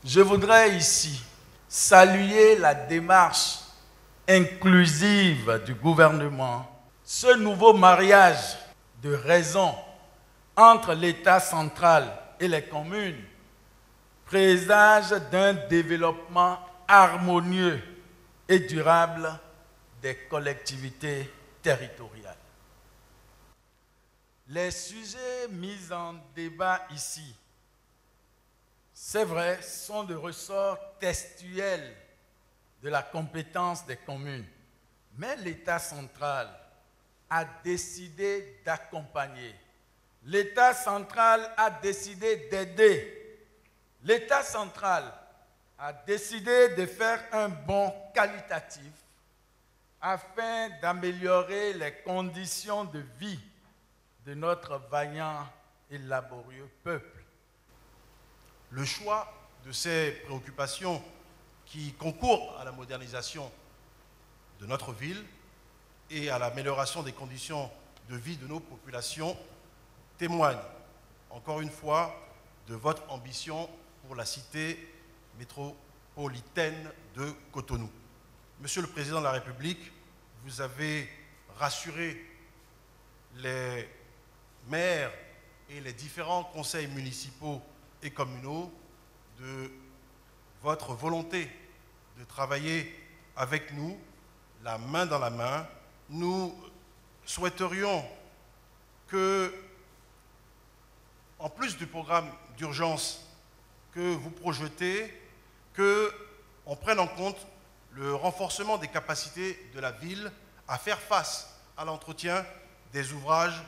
Je voudrais ici saluer la démarche inclusive du gouvernement. Ce nouveau mariage de raison entre l'État central et les communes présage d'un développement harmonieux et durable des collectivités territoriales. Les sujets mis en débat ici, c'est vrai, sont de ressort textuel de la compétence des communes, mais l'État central a décidé d'accompagner. L'État central a décidé d'aider. L'État central a décidé de faire un bond qualitatif afin d'améliorer les conditions de vie de notre vaillant et laborieux peuple. Le choix de ces préoccupations qui concourent à la modernisation de notre ville et à l'amélioration des conditions de vie de nos populations témoigne, encore une fois, de votre ambition pour la cité métropolitaine de Cotonou. Monsieur le Président de la République, vous avez rassuré les maires et les différents conseils municipaux et communaux de votre volonté de travailler avec nous, la main dans la main. Nous souhaiterions que, en plus du programme d'urgence que vous projetez, qu'on prenne en compte le renforcement des capacités de la ville à faire face à l'entretien des ouvrages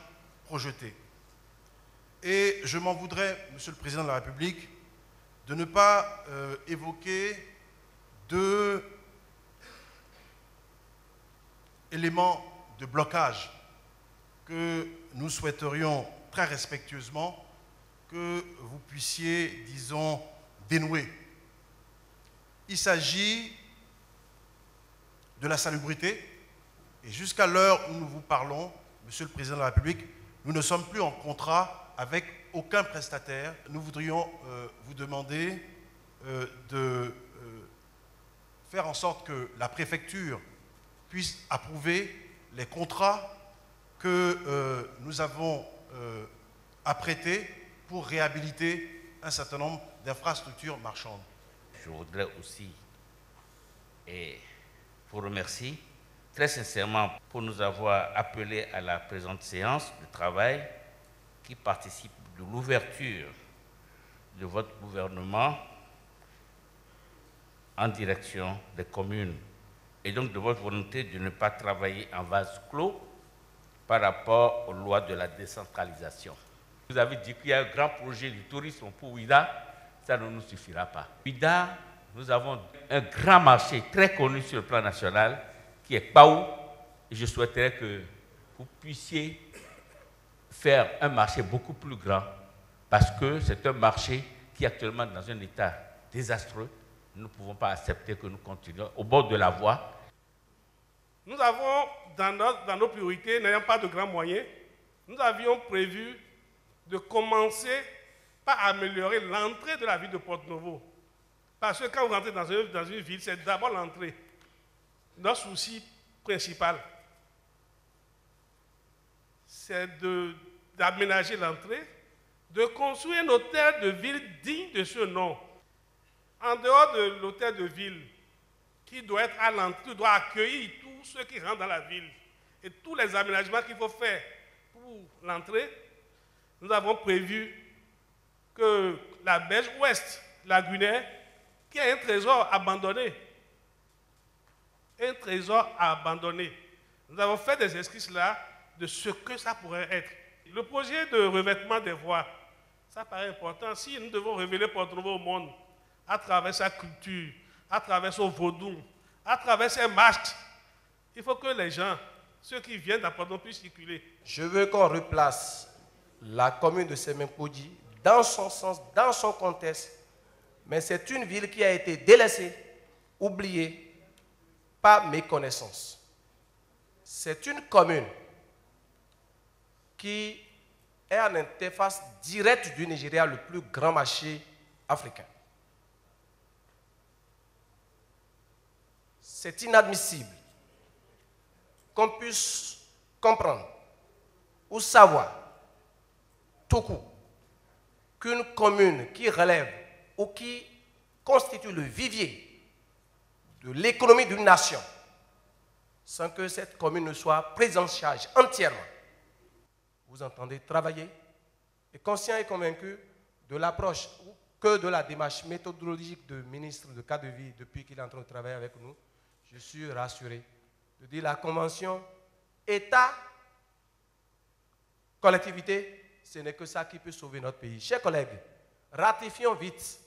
projetés. Et je m'en voudrais, Monsieur le Président de la République, de ne pas évoquer deux éléments de blocage que nous souhaiterions très respectueusement que vous puissiez, disons, dénouer. Il s'agit de la salubrité, et jusqu'à l'heure où nous vous parlons, Monsieur le Président de la République, nous ne sommes plus en contrat avec aucun prestataire. Nous voudrions vous demander de faire en sorte que la préfecture puisse approuver les contrats que nous avons apprêtés pour réhabiliter un certain nombre d'infrastructures marchandes. Je voudrais aussi vous remercier très sincèrement pour nous avoir appelés à la présente séance de travail qui participe de l'ouverture de votre gouvernement en direction des communes et donc de votre volonté de ne pas travailler en vase clos par rapport aux lois de la décentralisation. Vous avez dit qu'il y a un grand projet du tourisme pour Ouida, ça ne nous suffira pas. Ouida, nous avons un grand marché très connu sur le plan national qui est Paou, et je souhaiterais que vous puissiez faire un marché beaucoup plus grand parce que c'est un marché qui est actuellement dans un état désastreux. Nous ne pouvons pas accepter que nous continuions au bord de la voie. Nous avons, dans nos priorités, n'ayant pas de grands moyens, nous avions prévu de commencer par améliorer l'entrée de la ville de Porto-Novo. Parce que quand vous rentrez dans une ville, c'est d'abord l'entrée. Notre souci principal, c'est d'aménager l'entrée, de construire un hôtel de ville digne de ce nom. En dehors de l'hôtel de ville, qui doit être à l'entrée, qui doit accueillir tous ceux qui rentrent dans la ville et tous les aménagements qu'il faut faire pour l'entrée, nous avons prévu que la berge ouest, la Guinée, qui a un trésor abandonné, nous avons fait des esquisses là de ce que ça pourrait être. Le projet de revêtement des voies, ça paraît important. Si nous devons révéler Porto-Novo au monde à travers sa culture, à travers son vaudou, à travers ses masques, il faut que les gens, ceux qui viennent à Porto-Novo, puissent circuler. Je veux qu'on replace la commune de Semenkoji dans son sens, dans son contexte. Mais c'est une ville qui a été délaissée, oubliée, par méconnaissance. C'est une commune qui est en interface directe du Nigeria, le plus grand marché africain. c'est inadmissible qu'on puisse comprendre ou savoir tout coup qu'une commune qui relève ou qui constitue le vivier de l'économie d'une nation, sans que cette commune ne soit prise en charge entièrement. Vous entendez travailler et conscient et convaincu de l'approche que de la démarche méthodologique du ministre de Cadre de Vie depuis qu'il est en train de travailler avec nous. Je suis rassuré de dire la convention État, collectivité, ce n'est que ça qui peut sauver notre pays. Chers collègues, ratifions vite